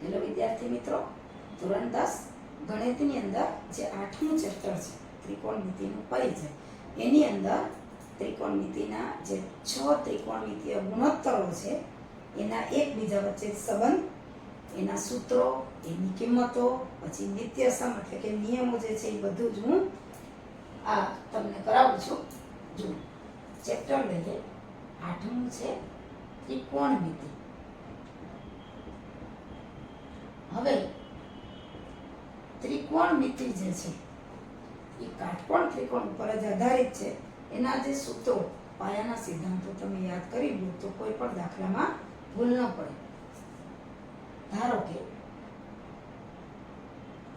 Hello વિદ્યાર્થી મિત્રો, ધોરણ 10 ગણિતની અંદર જે 8મું ચેપ્ટર છે ત્રિકોણમિતિનો પરિચય, એની અંદર ત્રિકોણમિતિના જે 6 ત્રિકોણમિતિય ગુણોત્તરો છે એના એકબીજા વચ્ચે સંબંધ, એના સૂત્રો, એની કિંમતો, પછી નિત્યસમ એટલે કે નિયમો જે છે એ બધું જ હું આ તમને કરાવું છું. જો ચેપ્ટર લઈએ, 8મું છે ત્રિકોણમિતિ. હવે ત્રિકોણમિતિ જે છે એ કાટકોણ ત્રિકોણ ઉપર જ આધારિત છે. એના જે સૂત્રો, પાયાના સિદ્ધાંતો તમે યાદ કરી લો તો કોઈ પણ દાખલામાં ભૂલ ન પડે. ધારો કે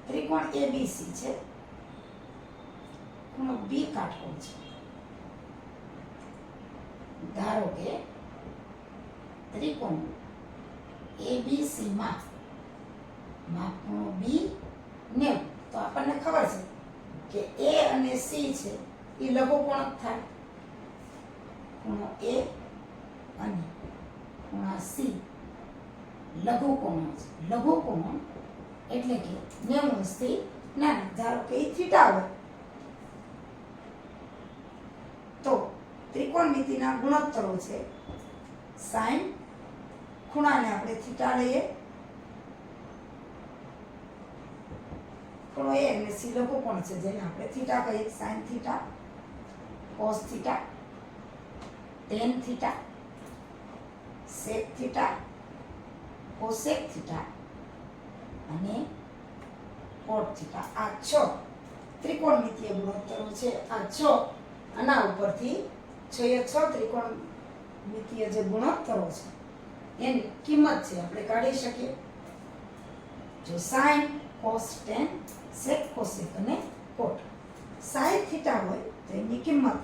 ત્રિકોણ ABC છે, ખૂણો B કાટકોણ છે. ધારો કે ત્રિકોણ ABC માં ખૂણો B 90, તો આપણને ખબર છે કે A અને C છે એ લઘુકોણ જ થાય. ખૂણો A અને ખૂણા C લઘુકોણ છે. લઘુકોણ એટલે કે 90 થી નાના. ધારો કે એ થીટા હોય તો ત્રિકોણમિતિના ગુણોત્તરો છે sin, ખૂણાને આપણે થીટા લઈએ, ખૂણો A અને C લઘુકોણ છે જેને આપણે થીટા કહીએ, sin theta, cos theta, tan theta, sec theta, cosec theta અને cot થીટા. આ 6 ત્રિકોણમિતિય ગુણોત્તરો છે. આ 6 આના ઉપરથી 6 ત્રિકોણમિતિય જે ગુણોત્તરો છે એની કિંમત છે આપણે કાઢી શકીએ. જો sin, cos, tan, sec, cosec અને cot. sin થીટા હોય તો એની કિંમત,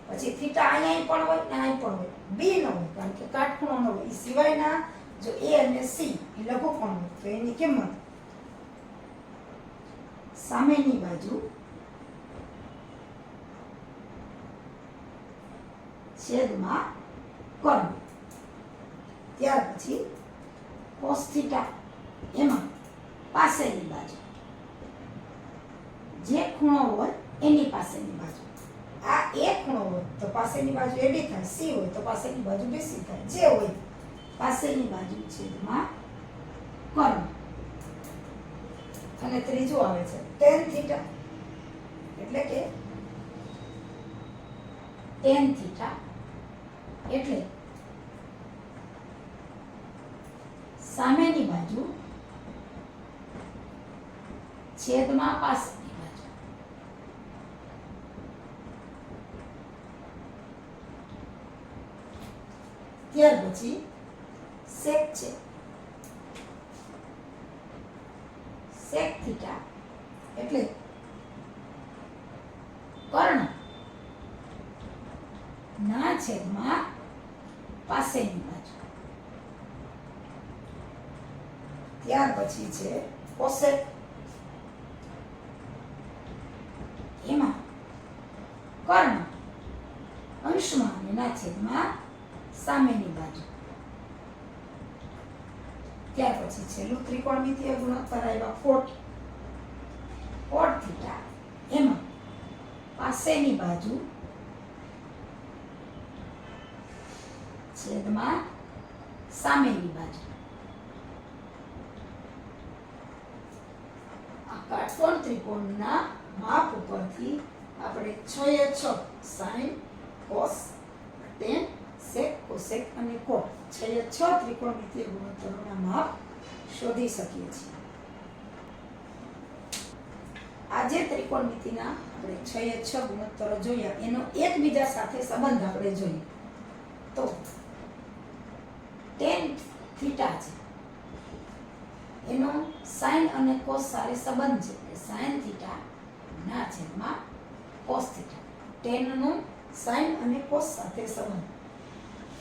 પછી થીટા અહીંયા પણ હોય ને અહીં પણ હોય, B ન હોય કારણ કે કાટખૂણો ન હોય. એ સિવાયના જો A અને C એ લઘુકોણ હોય તો એની કિંમત સામેની બાજુ છેદમાં કર્ણ. ત્યાર પછી cos થીટા, એમાં પાસેની બાજુ જે ખૂણો હોય એની પાસેની બાજુ. આ A ખૂણો હોય તો પાસેની બાજુ AB થાય, C હોય તો પાસેની બાજુ BC થાય. જે હોય પાસેની બાજુ છેદમાં કર્ણ. અને ત્રીજું આવે છે tan થીટા, એટલે કે tan થીટા એટલે સામેની બાજુ છેદમાં પાસેની બાજુ. ત્યાર પછી sec છે. sec થીટા એટલે કર્ણ ના છેદમાં પાસેની બાજુ. ત્યાર પછી છે cosec, એમાં કર્ણ અંશમાં અને ના છેદમાં સામેની બાજુ. ત્યાર પછી છેલ્લું ત્રિકોણમિતિય ગુણોત્તર આવ્યા cot. cot થીટા, એમાં પાસેની બાજુ છેદમાં સામેની બાજુ. આ કાટકોણ ત્રિકોણના માપ ઉપરથી આપણે 6 sin, cos, tan, sec, cosec અને cot 6 ત્રિકોણમિતિય ગુણોત્તરોના માપ શોધી શકીએ છીએ. આજે ત્રિકોણમિતિના આપણે 6 ગુણોત્તરો જોયા, એનો એકબીજા સાથે સંબંધ આપણે જોઈએ તો tan થીટા છે એનો sin અને cos સાથે સંબંધ છે કે sin થીટા ના છેદમાં cos થીટા. tan નો sin અને cos સાથે સંબંધ.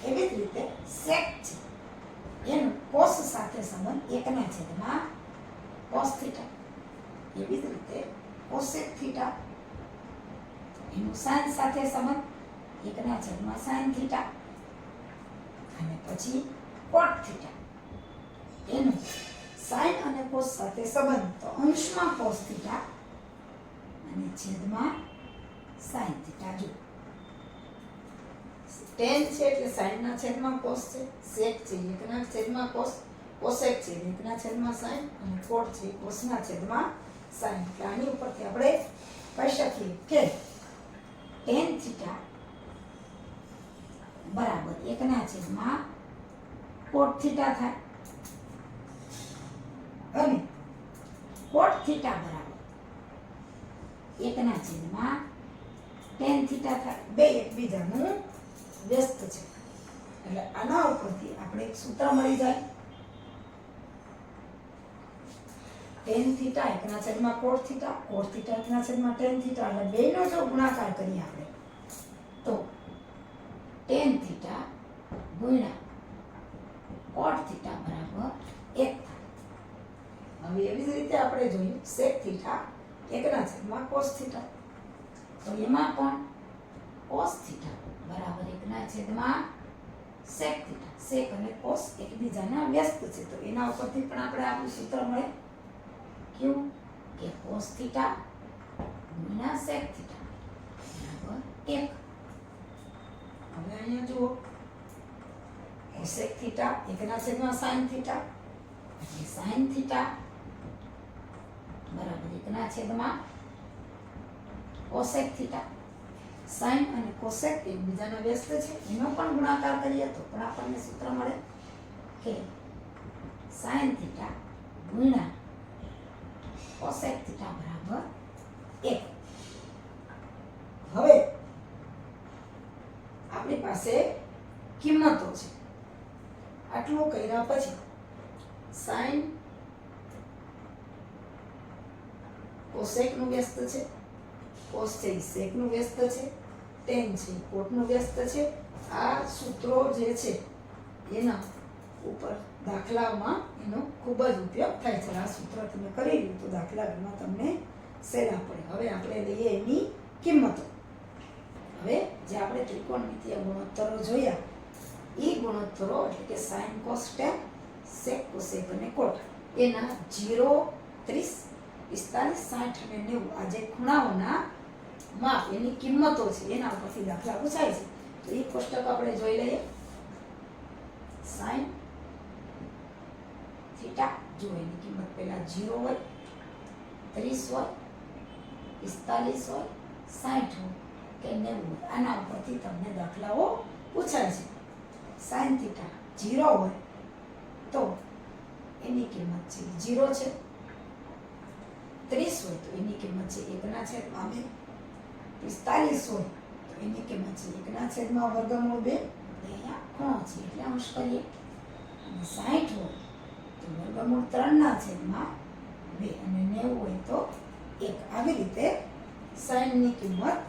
એવી જ રીતે sec છે એનો cos સાથે સંબંધ 1 છેદમાં cos થીટા. એવી જ રીતે cosec થીટા એનો sin સાથે સંબંધ 1 છેદમાં sin થીટા. અને પછી cot થીટા એનો સાઈન અને કોસ સાથે સંબંધ. તો અંશમાં કોસ થીટા અને છેદમાં સાઈન થીટા. જો ટેન છે એટલે સાઈનના છેદમાં કોસ છે, સેક છે એકના છેદમાં કોસ, કોસેક છે એકના છેદમાં સાઈન, અને કોટ છે કોસના છેદમાં સાઈન. એટલે આની ઉપરથી આપણે કહી શકીએ કે ટેન થીટા બરાબર એકના છેદમાં કોટ થીટા થાય અને કોટ થીટા બરાબર એકના છેદમાં ટેન થીટા થાય. બે એકબીજાનું વ્યસ્ત છે. એટલે આના ઉપરથી આપણે એક સૂત્ર મળી જાય. ટેન થીટા એકના છેદમાં કોટ થીટા, કોટ થીટા એકના છેદમાં ટેન થીટા. એટલે બેનો જો ગુણાકાર કરીએ આપણે તો ટેન થીટા ગુણ્યા કોટ થીટા બરાબર 1 થાય. હવે એવી જ રીતે આપણે જોયું સેક થીટા એકના છેદમાં કોસ થીટા. તો એમાં પણ કોસ થીટા બરાબર એકના છેદમાં સેક થીટા. સેક અને કોસ એકબીજાના વ્યસ્ત છે. તો એના ઉપરથી પણ આપણે આપણું સૂત્ર મળે કેવું કે કોસ થીટા ગુણ્યા સેક થીટા બરાબર 1. હવે અહીંયા જુઓ કોસેક થીટા એકના છેદમાં સાઈન થીટા, એટલે સાઈન થીટા બરાબર એકના છેદમાં કોસેક થીટા. સાઈન અને કોસેક એકબીજાના વ્યસ્ત છે. એનો પણ ગુણાકાર કરીએ તો પણ આપણને સૂત્ર મળે કે સાઈન થીટા ગુણ્યા કોસેક થીટા બરાબર 1. હવે આપણી પાસે કિંમતો છે. આટલું કર્યા પછી સાઈન કોસેકનું વ્યસ્ત છે, કોસ છે સેકનું વ્યસ્ત છે, ટેન છે કોટનું વ્યસ્ત છે. આ સૂત્રો જે છે એના ઉપર દાખલામાં એનો ખૂબ જ ઉપયોગ થાય છે. આ સૂત્ર તમે કરી લો તો દાખલામાં તમને સહેલા પડે. હવે આપણે લઈએ એની કિંમતો. હવે જે આપણે ત્રિકોણમિતિય ગુણોત્તરો જોયા એ ગુણોત્તરો એટલે કે સાઈન કોસ ટેન, સેક કોસેક અને કોટ એના 0, 30, 45, 60 અને 90 આ જે ખૂણાઓના માપ એની કિંમતો છે એના ઉપરથી દાખલા પૂછાય છે. તો એ કોષ્ટક આપણે જોઈ લઈએ. સાઈન થીટા જો એની કિંમત પહેલા 0 હોય, 30 હોય, 45 હોય, 60 હોય કે 90 હોય. આના ઉપરથી તમને દાખલાઓ પૂછાય છે. સાઈન થીટા 0 હોય તો એની કિંમત છે 0 છે, 30 હોય તો એની કિંમત છે 1/2, 45 હોય તો એની કિંમત છે 1/√2. અહીંયા ખૂણો છે એટલે અંશ કરીએ. અને 60 હોય તો √3/2 અને 90 હોય તો 1. આવી રીતે સાઈનની કિંમત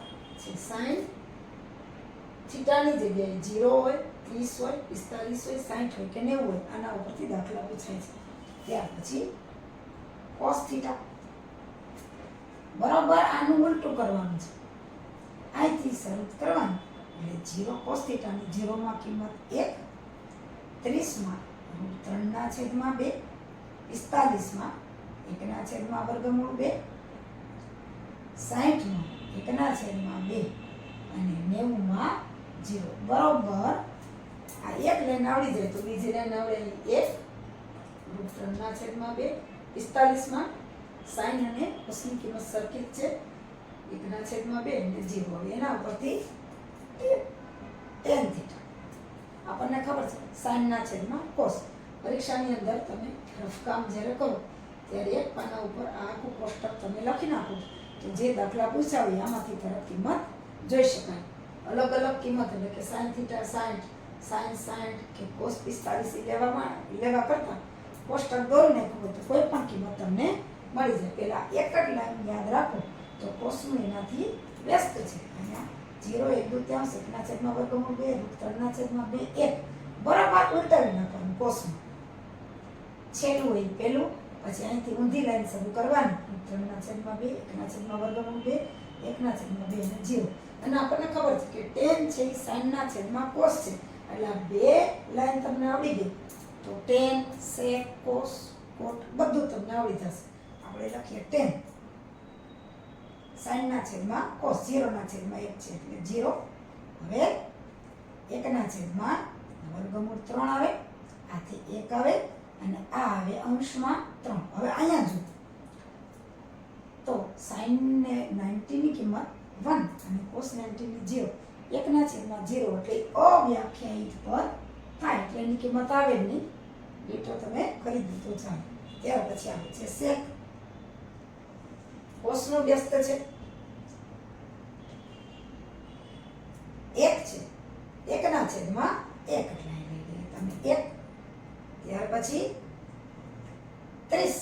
છે. સાઈન થીટાની જગ્યાએ 0 હોય, 30 હોય, 45 હોય, 60 હોય કે 90 હોય આના ઉપરથી દાખલા પૂછાય છે. ત્યાર પછી કોસ થીટા બરાબર આનું ઉલટું કરવાનું છે. અહીંથી શરૂ કરવાનું એટલે 0 કોસ થીટાની 0 માં કિંમત 1, 30 માં √3/2, 45 માં 1/√2, 60 માં 1/2 અને 90 માં 0. બરોબર આ એક લાઈન આવડી જાય તો બીજી લાઈન આવડે 1 √3/2, 45 માં સાઈન અને કોસની કિંમત સરખી જ છે 1/2 અને 0. હવે એના ઉપરથી ટેન થીટા આપણને ખબર છે સાઈનના છેદમાં કોસ. પરીક્ષાની અંદર તમે રફકામ જ્યારે કરો ત્યારે એક પાના ઉપર આ આખું કોષ્ટક તમે લખી નાખો તો જે દાખલા પૂછ્યા હોય આમાંથી તરત કિંમત જોઈ શકાય. અલગ અલગ કિંમત એટલે કે સાઈન થીટા 60, સાઈન 60 કે કોસ 45 લેવા કરતાં કોષ્ટક દોરી નાખવું હોય તો કોઈ પણ કિંમત તમને મળી જાય. પહેલા એક જ લાઈન યાદ રાખો તો કોસનું એનાથી વ્યસ્ત છે. અહીંયા 0, 1/2, 1/√2, √3/2, 1 બરાબર ઉલટાવી નાખવાનું કોસમાં. છેલ્લું હોય પહેલું, પછી અહીંથી ઊંધી લાઈન શરૂ કરવાની 3/2, 1/√2, 1/2 અને 0. અને આપણને ખબર છે કે ટેન છે એ સાઈનના છેદમાં કોસ છે એટલે આ બે લાઈન તમને આવડી ગઈ તો ટેન સેક કોસ કોટ બધું તમને આવડી જશે. આપણે લખીએ 10 સાઈનના છેદમાં કોસ 0 ના છેદમાં 1 છે એટલે 0. હવે 1 ના છેદમાં વર્ગમૂળ 3 આવે, આથી 1 આવે અને આ આવે અંશમાં 3. હવે અહીંયા જો તો sin ને 90 ની કિંમત 1 અને cos 90 ની 0. 1 ના છેદમાં 0 એટલે અવ્યાખ્યાયિત પદ થાય એટલે એની કિંમત આવે જ નહીં. લીટો તમે કરી દીધો ચાલો. ત્યાર પછી આવે છે sec. cos નો વ્યસ્ત છે 1 છે, 1 ના છેદમાં 1 એટલે અહીં લઈ લઈએ તમે 1. ત્યાર પછી 30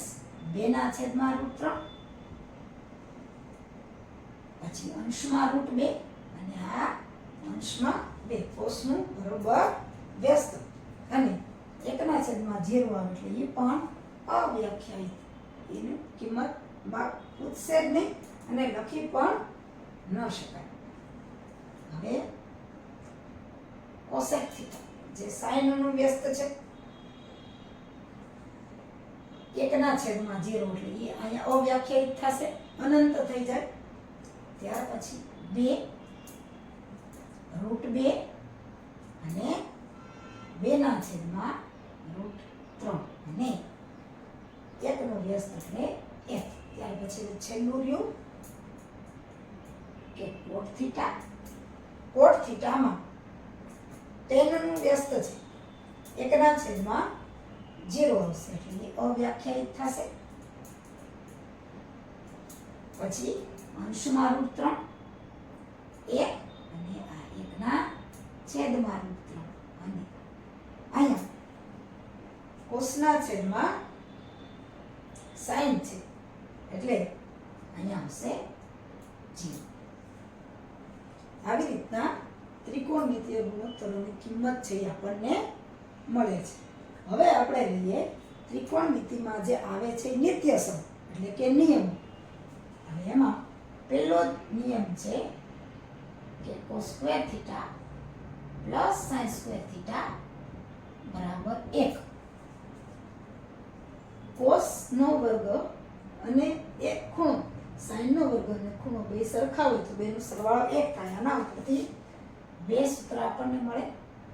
2 ના છેદમાં √3, પછી અંશમાં √2 અને આ અંશમાં 2. કોસનું બરોબર વ્યસ્ત અને 1 ના છેદમાં 0 આવે એટલે એ પણ અવ્યાખ્યાયિત, એની કિંમત પૂછશે જ નહીં અને લખી પણ ન શકાય. હવે કોસેક થીટા જે સાઈન નું વ્યસ્ત છે 1 ના છેદમાં 0 એટલે એ અહીંયા અવ્યાખ્યાયિત થશે, અનંત થઈ જાય. ત્યાર પછી 2 √2 અને 2 ના છેદમાં √3 અને 1 નો વ્યસ્ત એટલે 1. ત્યાર પછી છેલ્લું રહ્યું કે કોટ થીટા. કોટ થીટામાં tan નું વ્યસ્ત છે 1 ના છેદમાં 0 આવશે એટલે એ અવ્યાખ્યાયિત થશે. પછી અંશમાં √3 1 અને આ 1 ના છેદમાં √3 અને અહીંયા કોસના છેદમાં sin છે એટલે અહીંયા આવશે 0. આવી રીતના ત્રિકોણમિતિય ગુણોત્તરોની કિંમત છે એ આપણને મળે છે. હવે આપણે લઈએ ત્રિકોણમિતિમાં જે આવે છે નિત્યસમ એટલે કે નિયમ. હવે એમાં પહેલો નિયમ છે કે cos square theta plus sin square theta બરાબર 1. cos નો વર્ગ અને એક ખૂણો sin નો વર્ગ અને ખૂણો બે સરખા હોય તો બેનો સરવાળો 1 થાય. આના ઉપરથી બે સૂત્ર આપણને મળે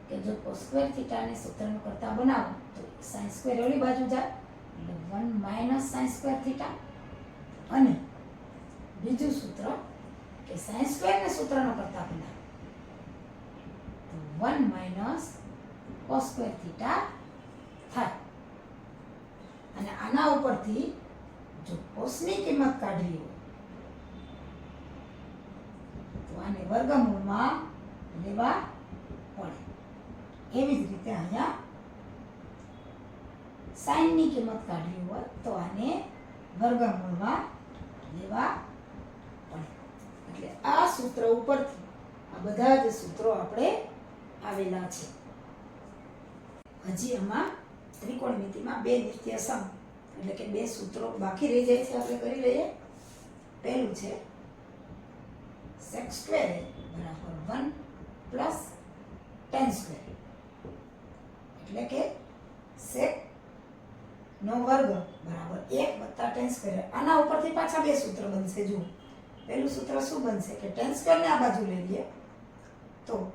કે જો cos સ્ક્વેર થીટા ને સૂત્રનો કરતા બનાવો તો sin સ્ક્વેર ઓલી બાજુ જાય એટલે 1 - sin સ્ક્વેર થીટા અને બીજું સૂત્ર કે sin સ્ક્વેર ને સૂત્રનો કરતા બનાવો તો 1 - cos સ્ક્વેર થીટા થાય. અને આના ઉપરથી જો cos ની કિંમત કાઢવી હોય તો આને વર્ગમૂળમાં લેવા પડે. એવી જ રીતે અહીંયા sin ની કિંમત કાઢવી હોય તો આને વર્ગમૂળમાં લેવા પડે. એટલે આ સૂત્ર ઉપરથી આ બધા જ સૂત્રો આપણે આવેલા છે. હજી આમાં ત્રિકોણમિતિમાં બે નિત્યસમ એટલે કે બે સૂત્રો બાકી રહી જાય છે, આપણે કરી લઈએ. પહેલું છે sec સ્ક્વેર બરાબર 1 પ્લસ tan સ્ક્વેર એટલે કે sec નો વર્ગ બરાબર 1 વત્તા tan સ્ક્વેર. આના ઉપરથી પાછા બે સૂત્ર બનશે. જુઓ પહેલું સૂત્ર શું બનશે કે tan સ્ક્વેર ને આ બાજુ લઈ લઈએ તો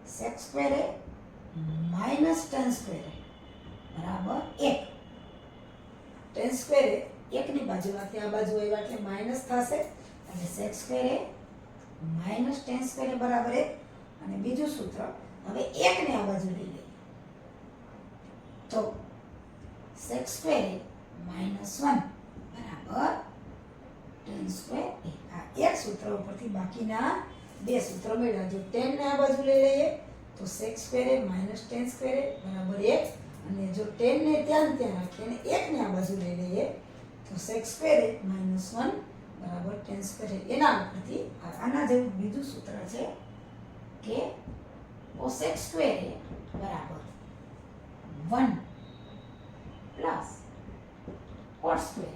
sec square minus tan square બરાબર 1. tan સ્ક્વેર 1 ની બાજુમાંથી આ બાજુ આવ્યા એટલે માઇનસ થશે અને sec square minus tan square બરાબર 1. અને બીજું સૂત્ર હવે 1 ને આ બાજુ લઈ લઈએ તો sec સ્ક્વેર -1 બરાબર tan સ્ક્વેર. આ એક સૂત્ર ઉપરથી બાકીના બે સૂત્રો મેળવ્યા. જો tan ને આ બાજુ લઈ લઈએ તો sec સ્ક્વેર -tan સ્ક્વેર બરાબર 1 અને જો tan ને ત્યાં રાખીએ અને 1 ને આ બાજુ લઈ લઈએ તો sec સ્ક્વેર -1 બરાબર tan સ્ક્વેર. એના ઉપરથી આના જેવું બીજું સૂત્ર છે કે cosec સ્ક્વેર બરાબર 1 પ્લસ cot સ્ક્વેર.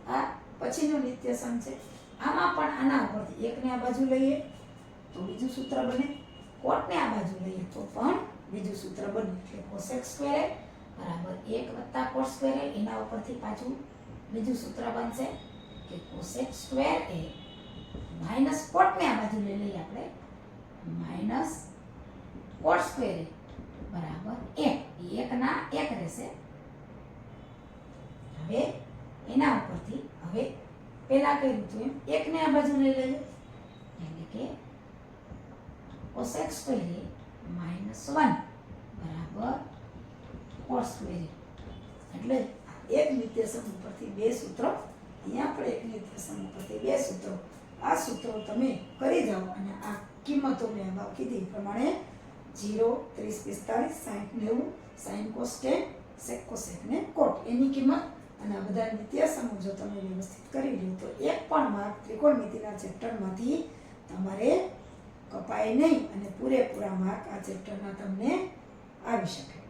આ પછીનું નિત્યસમ છે. આમાં પણ આના ઉપરથી 1 ને આ બાજુ લઈએ તો બીજું સૂત્ર બને, cot ને આ બાજુ લઈએ તો પણ બીજું સૂત્ર બન્યું એટલે કોસેક સ્ક્વેર એ બરાબર 1 વત્તા કોટ સ્ક્વેર એ. એના ઉપરથી પાછું બીજું સૂત્ર બનશે કે કોસેક સ્ક્વેર એ માઇનસ કોટને આ બાજુ લઈ લઈએ આપણે માઇનસ કોટ સ્ક્વેર એ બરાબર 1. 1 ના 1 રહેશે. હવે એના ઉપરથી હવે પહેલા કર્યું હતું એમ 1 ને આ બાજુ લઈ લઈએ એટલે કે કોસેક સ્ક્વેર એ -1 બરાબર કોટ સ્ક્વેર એ. એટલે એક નિત્યસમ ઉપરથી બે સૂત્રો, અહીંયા પણ એક નિત્યસમ ઉપરથી બે સૂત્રો. આ સૂત્રો તમે કરી જાઓ અને આ કિંમતો મેં અગાઉ કીધી એ પ્રમાણે 0, 30, 45, 60, 90, સાઇન કોસ ટેન, સેક કોસેક ને કોટ એની કિંમત અને આ બધા નિત્યસમો જો તમે વ્યવસ્થિત કરી લો તો એક પણ માર્ક ત્રિકોણમિતિના ચેપ્ટરમાંથી તમારે કપાય નહીં અને પૂરેપૂરા માર્ક આ ચેપ્ટરના તમને આવી શકે.